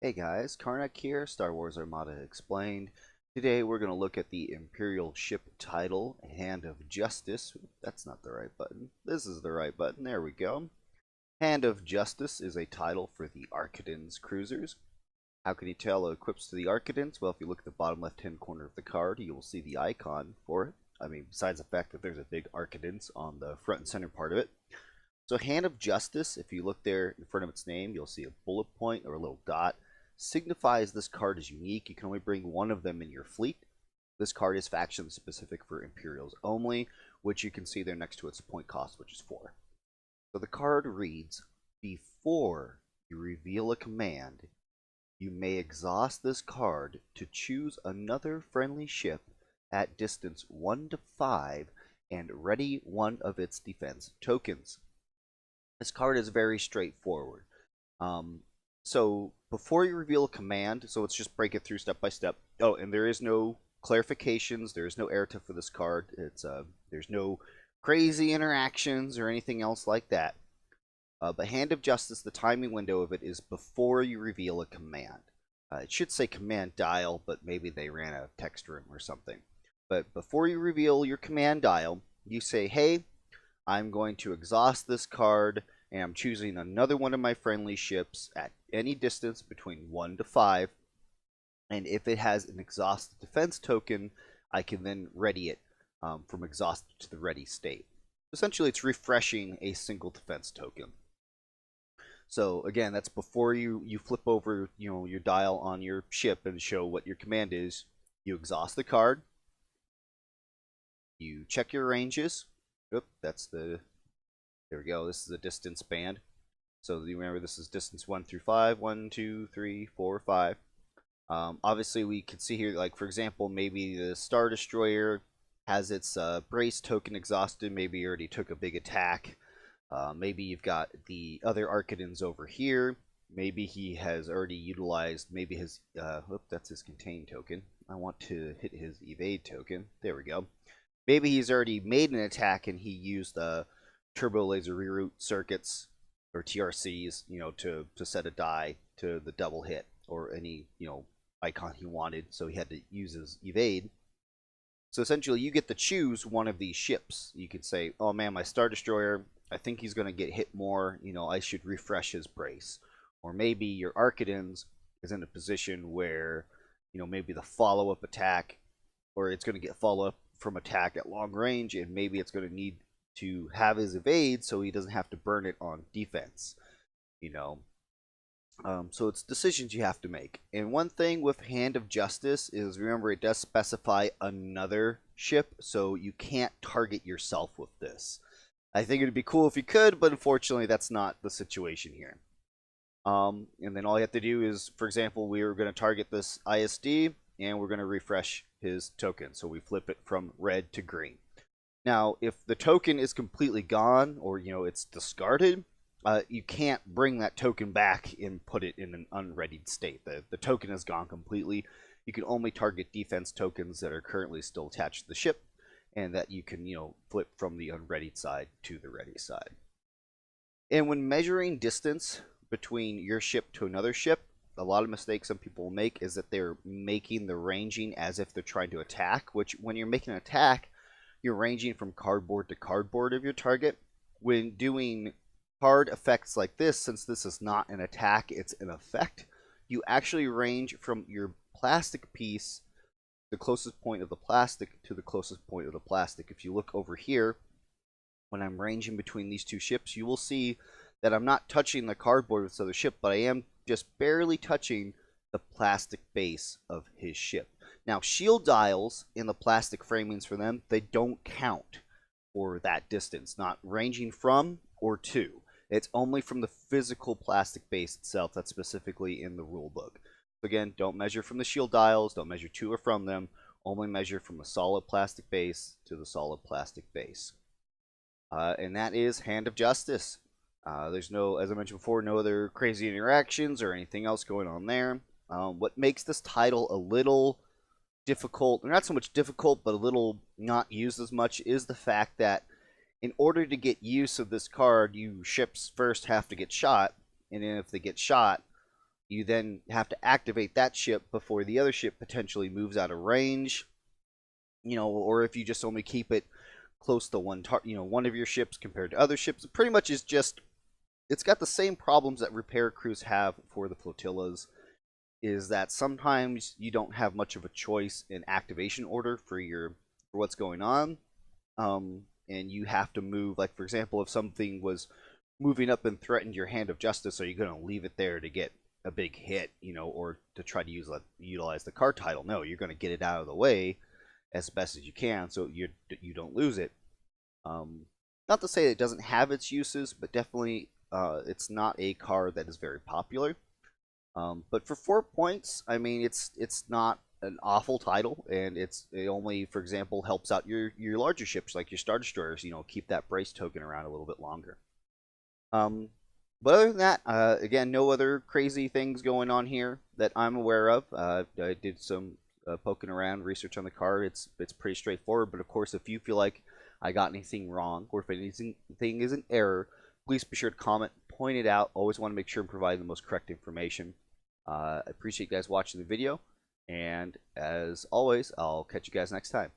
Hey guys, Karnak here, Star Wars Armada Explained. Today we're going to look at the Imperial ship title, Hand of Justice. That's not the right button. This is the right button. There we go. Hand of Justice is a title for the Arquitens cruisers. How can you tell it equips to the Arquitens? Well, if you look at the bottom left-hand corner of the card, you will see the icon for it. I mean, besides the fact that there's a big Arquitens on the front and center part of it. So Hand of Justice, if you look there in front of its name, you'll see a bullet point or a little dot. Signifies this card is unique. You can only bring one of them in your fleet. This card is faction specific for Imperials only, which you can see there next to its point cost, which is 4. So the card reads, before you reveal a command, you may exhaust this card to choose another friendly ship at distance 1 to 5 and ready one of its defense tokens. This card is very straightforward. So before you reveal a command, so let's just break it through step by step. Oh, and there is no clarifications. There is no errata for this card. There's no crazy interactions or anything else like that. But Hand of Justice, the timing window of it is before you reveal a command. It should say command dial, but maybe they ran out of text room or something. But before you reveal your command dial, you say, hey, I'm going to exhaust this card, and I'm choosing another one of my friendly ships at any distance between 1 to 5. And if it has an exhausted defense token, I can then ready it from exhausted to the ready state. Essentially, it's refreshing a single defense token. So again, that's before you flip over your dial on your ship and show what your command is. You exhaust the card. You check your ranges. Oop, there we go. This is a distance band. So you remember this is distance 1 through 5. 1, 2, 3, 4, 5. Obviously, we can see here, like for example, maybe the Star Destroyer has its brace token exhausted. Maybe you already took a big attack. Maybe you've got the other Arquitens over here. Maybe he has already utilized, maybe his, that's his contain token. I want to hit his evade token. There we go. Maybe he's already made an attack and he used turbo laser reroute circuits or TRCs, to set a die to the double hit or any, icon he wanted. So he had to use his evade. So essentially you get to choose one of these ships. You could say, oh man, my Star Destroyer, I think he's going to get hit more. I should refresh his brace. Or maybe your Arquitens is in a position where, maybe the follow-up attack, or it's going to get follow-up from attack at long range, and maybe it's going to need to have his evade so he doesn't have to burn it on defense. So it's decisions you have to make. And one thing with Hand of Justice is, remember, it does specify another ship, so you can't target yourself with this. I think it'd be cool if you could, but unfortunately that's not the situation here. And then all you have to do is, for example, we are going to target this ISD, and we're going to refresh his token. So we flip it from red to green. Now, if the token is completely gone, or it's discarded, you can't bring that token back and put it in an unreadied state. The token is gone completely. You can only target defense tokens that are currently still attached to the ship, and that you can, flip from the unreadied side to the ready side. And when measuring distance between your ship to another ship, a lot of mistakes some people will make is that they're making the ranging as if they're trying to attack, which when you're making an attack, you're ranging from cardboard to cardboard of your target. When doing card effects like this, since this is not an attack, it's an effect, you actually range from your plastic piece, the closest point of the plastic, to the closest point of the plastic. If you look over here, when I'm ranging between these two ships, you will see that I'm not touching the cardboard with this other ship, but I am just barely touching the plastic base of his ship. Now, shield dials in the plastic framings for them, they don't count for that distance, not ranging from or to. It's only from the physical plastic base itself that's specifically in the rule book. Again, don't measure from the shield dials, don't measure to or from them, only measure from the solid plastic base to the solid plastic base. And that is Hand of Justice. There's no, as I mentioned before, no other crazy interactions or anything else going on there. What makes this title a little difficult, or not so much difficult, but a little not used as much, is the fact that in order to get use of this card, you ships first have to get shot, and then if they get shot, You then have to activate that ship before the other ship potentially moves out of range. Or if you just only keep it close to one of your ships compared to other ships, it pretty much is just, it's got the same problems that repair crews have for the flotillas, is that sometimes you don't have much of a choice in activation order for what's going on. And you have to move, like, for example, if something was moving up and threatened your hand of justice, are you going to leave it there to get a big hit, or to try to utilize the card title? No, you're going to get it out of the way as best as you can so you don't lose it. Not to say it doesn't have its uses, but definitely it's not a card that is very popular. But for 4 points, I mean, it's not an awful title, and it only, for example, helps out your larger ships like your Star Destroyers. Keep that brace token around a little bit longer. But other than that, again, no other crazy things going on here that I'm aware of. I did some poking around, research on the card. It's pretty straightforward. But of course, if you feel like I got anything wrong, or if anything is an error, please be sure to comment, point it out. Always want to make sure and provide the most correct information. I appreciate you guys watching the video, and as always, I'll catch you guys next time.